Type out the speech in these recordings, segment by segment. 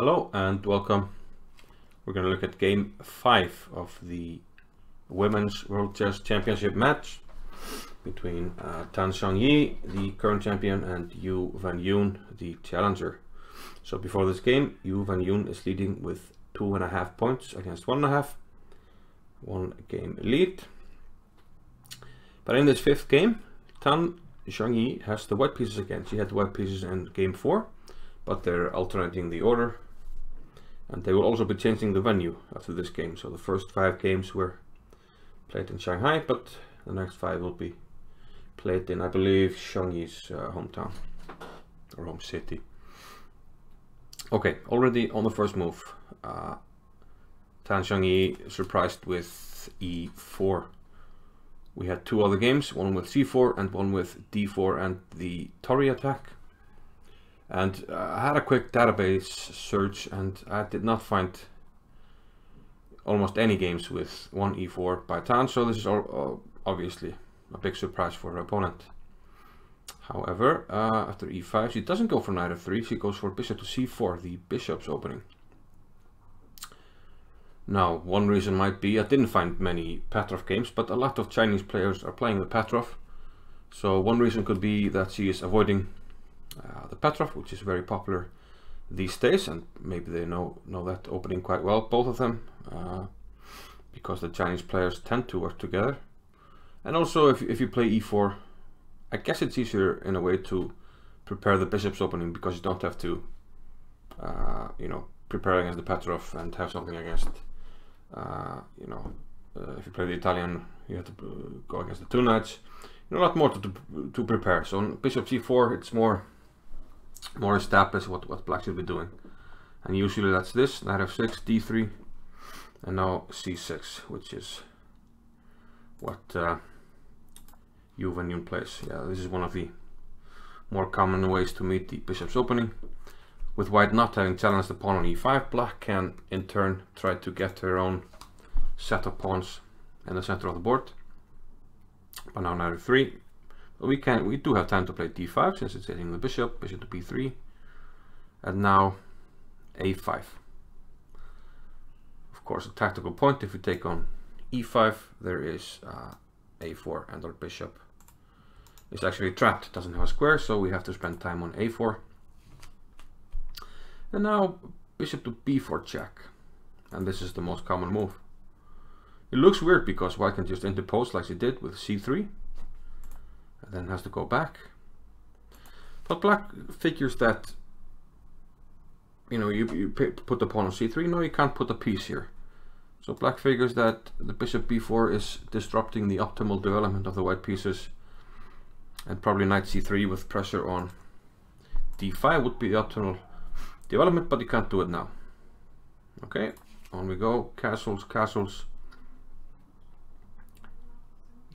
Hello and welcome. We're going to look at game 5 of the Women's World Chess Championship match between Tan Zhongyi, the current champion, and Ju Wenjun, the challenger. So before this game, Ju Wenjun is leading with 2.5 points against 1.5, 1 game lead. But in this 5th game, Tan Zhongyi has the white pieces again. She had the white pieces in game 4, but they're alternating the order. And they will also be changing the venue after this game. So the first 5 games were played in Shanghai, but the next 5 will be played in, I believe, Zhongyi's hometown or home city. Okay, already on the first move, Tan Zhongyi surprised with e4. We had 2 other games, one with c4 and one with d4 and the Torre attack. And I had a quick database search and I did not find almost any games with 1 e4 by Tan, so this is obviously a big surprise for her opponent. However, after e5 she doesn't go for knight f3, she goes for bishop to c4, the bishop's opening. Now, one reason might be I didn't find many Petrov games, but a lot of Chinese players are playing with Petrov. So one reason could be that she is avoiding the Petrov, which is very popular these days, and maybe they know that opening quite well, both of them, because the Chinese players tend to work together. And also, if you play e4, I guess it's easier in a way to prepare the bishop's opening, because you don't have to, prepare against the Petrov and have something against, if you play the Italian, you have to go against the 2 knights. A lot more to prepare. So on bishop c4, it's more established what black should be doing, and usually that's this: knight f6, d3, and now c6, which is what Ju Wenjun plays. Yeah, this is one of the more common ways to meet the bishop's opening. With white not having challenged the pawn on e5, black can in turn try to get her own set of pawns in the center of the board. But now knight f3. We do have time to play d5 since it's hitting the bishop to b3, and now a5. Of course, a tactical point: if we take on e5, there is a4, and our bishop is actually trapped. It doesn't have a square, so we have to spend time on a4. And now bishop to b4 check, and this is the most common move. It looks weird because white can just interpose like she did with c3, and then has to go back. But black figures that, you put the pawn on c3. No, you can't put a piece here. So black figures that the bishop b4 is disrupting the optimal development of the white pieces, and probably knight c3 with pressure on d5 would be the optimal development, but you can't do it now. Okay, on we go. Castles, castles.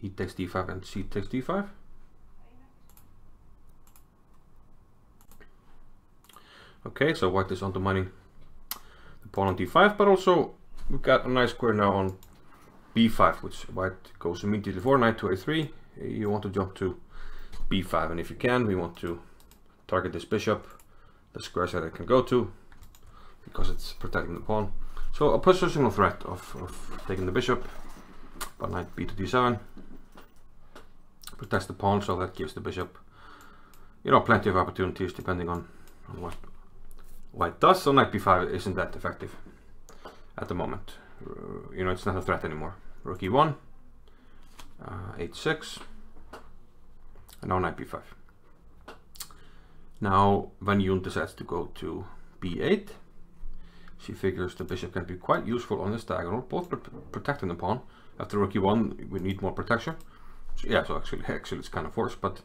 E takes d5 and c takes d5. Okay, so white is undermining the pawn on d5, but also we've got a nice square now on b5, which white goes immediately for. Knight to a3. You want to jump to b5, and if you can, we want to target this bishop, the squares that it can go to, because it's protecting the pawn. So a positional threat of taking the bishop, but knight b to d7 protects the pawn, so that gives the bishop, plenty of opportunities depending on what white does. So knight b5 isn't that effective at the moment. It's not a threat anymore. Rook e1, h6, and now knight b5. Now Wenjun decides to go to b8. She figures the bishop can be quite useful on this diagonal, both protecting the pawn. After rook e1, we need more protection. So, yeah, so actually it's kind of forced, but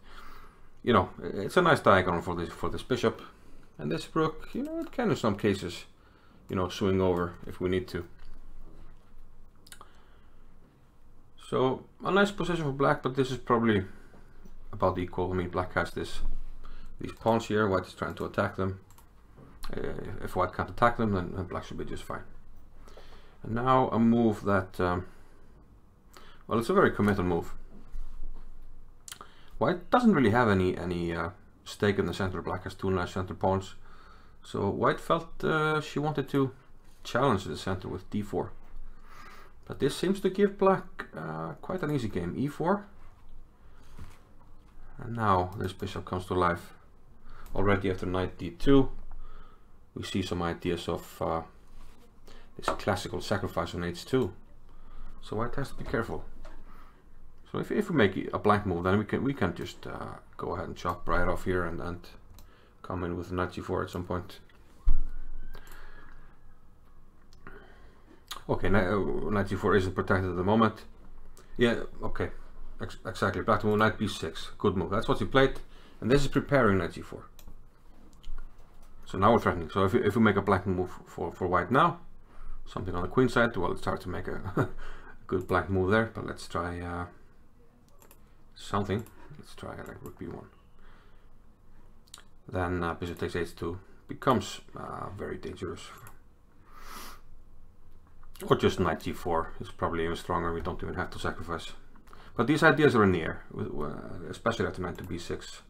it's a nice diagonal for this bishop, and this rook, it can in some cases, swing over if we need to. So a nice position for black, but this is probably about equal. I mean, black has these pawns here. White is trying to attack them. If white can't attack them, then black should be just fine. And now a move that, well, it's a very committal move. White doesn't really have any stake in the center. Black has 2 nice center pawns, So white felt she wanted to challenge the center with d4. But this seems to give black quite an easy game. e4. And now this bishop comes to life. Already after knight d2, we see some ideas of this classical sacrifice on h2. So white has to be careful. So if we make a blank move, then we can just go ahead and chop right off here and come in with knight g4 at some point. Okay, knight g4 isn't protected at the moment. Yeah, okay, exactly. Black to move knight b6, good move. That's what he played, and this is preparing knight g4. So now we're threatening. So if we make a blank move for white now, something on the queen side, well, it's hard to make a good blank move there. But let's try something. Let's try like rook b1. Then bishop takes h2 becomes very dangerous. Or just knight g4 is probably even stronger. We don't even have to sacrifice. But these ideas are in the air, especially after knight to b6.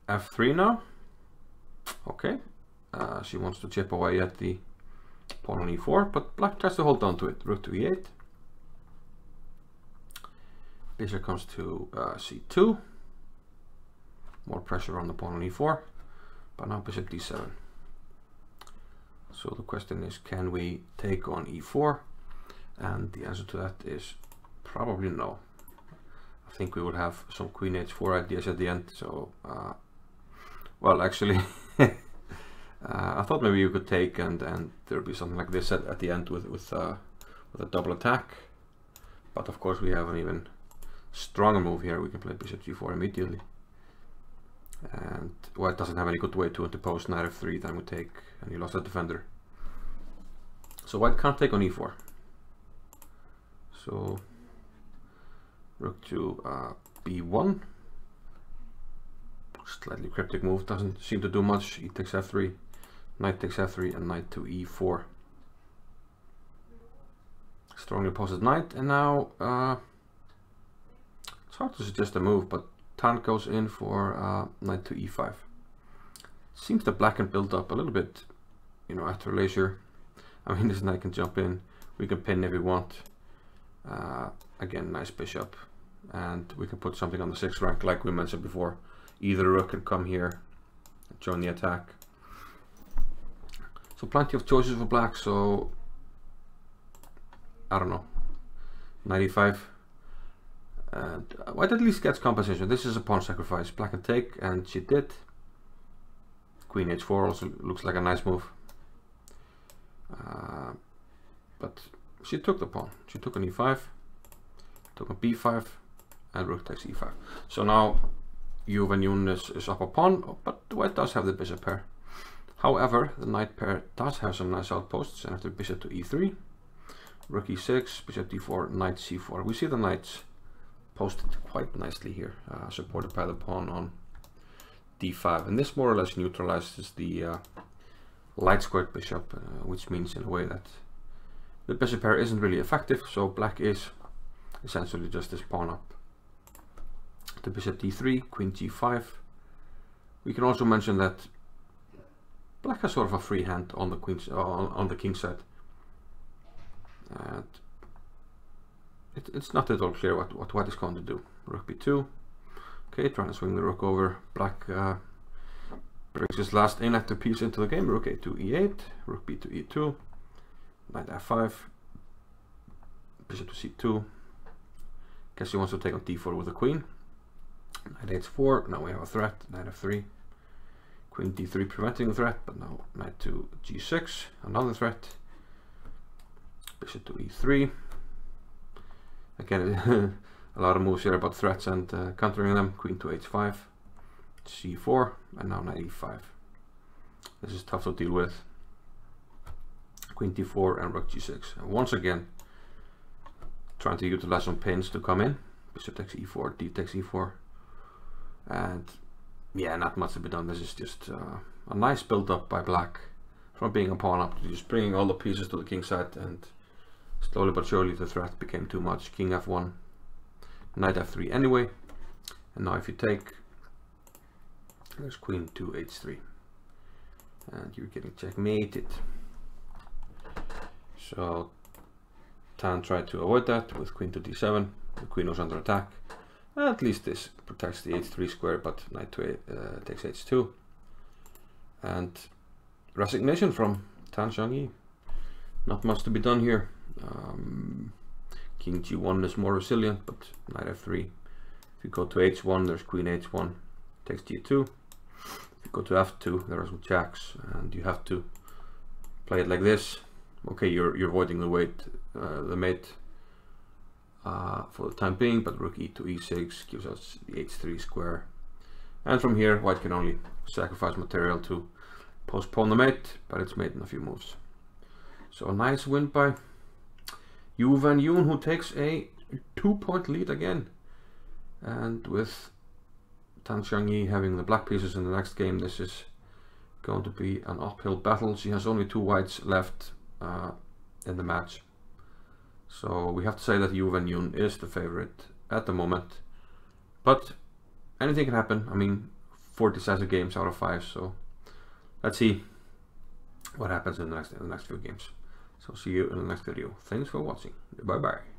f3 now. Okay, she wants to chip away at the pawn on e4, but black tries to hold on to it. Rook to e8. Bishop comes to c2. More pressure on the pawn on e4, but now bishop d7. So the question is, can we take on e4? And the answer to that is probably no. I think we would have some queen h4 ideas at the end. So, well, actually, I thought maybe you could take and there would be something like this at the end with a double attack. But of course, we have an even stronger move here. We can play bishop g4 immediately. And white doesn't have any good way to interpose knight f3, then we take, and he lost a defender. So white can't take on e4. So rook to b1. Slightly cryptic move, doesn't seem to do much. E takes f3, knight takes f3, and knight to e4. Strongly opposed knight, and now it's hard to suggest a move, but Tan goes in for knight to e5. Seems that black can build up a little bit, you know, after leisure. I mean, this knight can jump in. We can pin if we want. Again, nice bishop, and we can put something on the 6th rank, like we mentioned before. Either rook can come here and join the attack. So plenty of choices for black. So I don't know, 95. And white at least gets compensation. This is a pawn sacrifice. Black can take, and she did. Queen h4 also looks like a nice move. But she took the pawn. She took on e5, took on b5, and rook takes e5. So now Ju Wenjun is up a pawn, but white does have the bishop pair. However, the knight pair does have some nice outposts, and after bishop to e3, rook e6, bishop d4, knight c4. We see the knights posted quite nicely here, supported by the pawn on d5, and this more or less neutralizes the light squared bishop, which means in a way that the bishop pair isn't really effective, so black is essentially just this pawn up. The bishop d3, queen g5. We can also mention that black has sort of a free hand on the queen's on the king side, and it's not at all clear what white is going to do. Rook b2. Okay, trying to swing the rook over. Black brings his last inactive piece into the game. Rook a2 e8, rook b2 e2, knight f5, bishop to c2. Guess he wants to take on d4 with the queen. Knight h4. Now we have a threat. Knight f3. Queen d3 preventing the threat, but now knight to g6, another threat. Bishop to e3. Again, a lot of moves here about threats and countering them. Queen to h5, c4, and now knight e5. This is tough to deal with. Queen d4 and rook g6. And once again, trying to utilize some pins to come in. Bishop takes e4, d takes e4, and yeah, not much to be done. This is just a nice build up by black, from being a pawn up to just bringing all the pieces to the king side, and slowly but surely the threat became too much. King f1, knight f3 anyway. And now if you take, there's queen to h3, and you're getting checkmated. So Tan tried to avoid that with queen to d7. The queen was under attack. At least this protects the h3 square, but knight to takes h2. And resignation from Tan Zhongyi. Not much to be done here. King g1 is more resilient, but knight f3. If you go to h1, there's queen h1, takes g2. If you go to f2, there are some jacks, and you have to play it like this. Okay, you're avoiding the mate for the time being, but rook e to e6 gives us the h3 square. And from here, white can only sacrifice material to postpone the mate, but it's made in a few moves. So a nice win by Ju Wenjun, who takes a 2-point lead again. And with Tan Zhongyi having the black pieces in the next game, this is going to be an uphill battle. She has only 2 whites left in the match. So we have to say that Ju Wenjun is the favorite at the moment. But anything can happen. I mean, 4 decisive games out of 5, so let's see what happens in the next few games. So see you in the next video. Thanks for watching. Bye bye.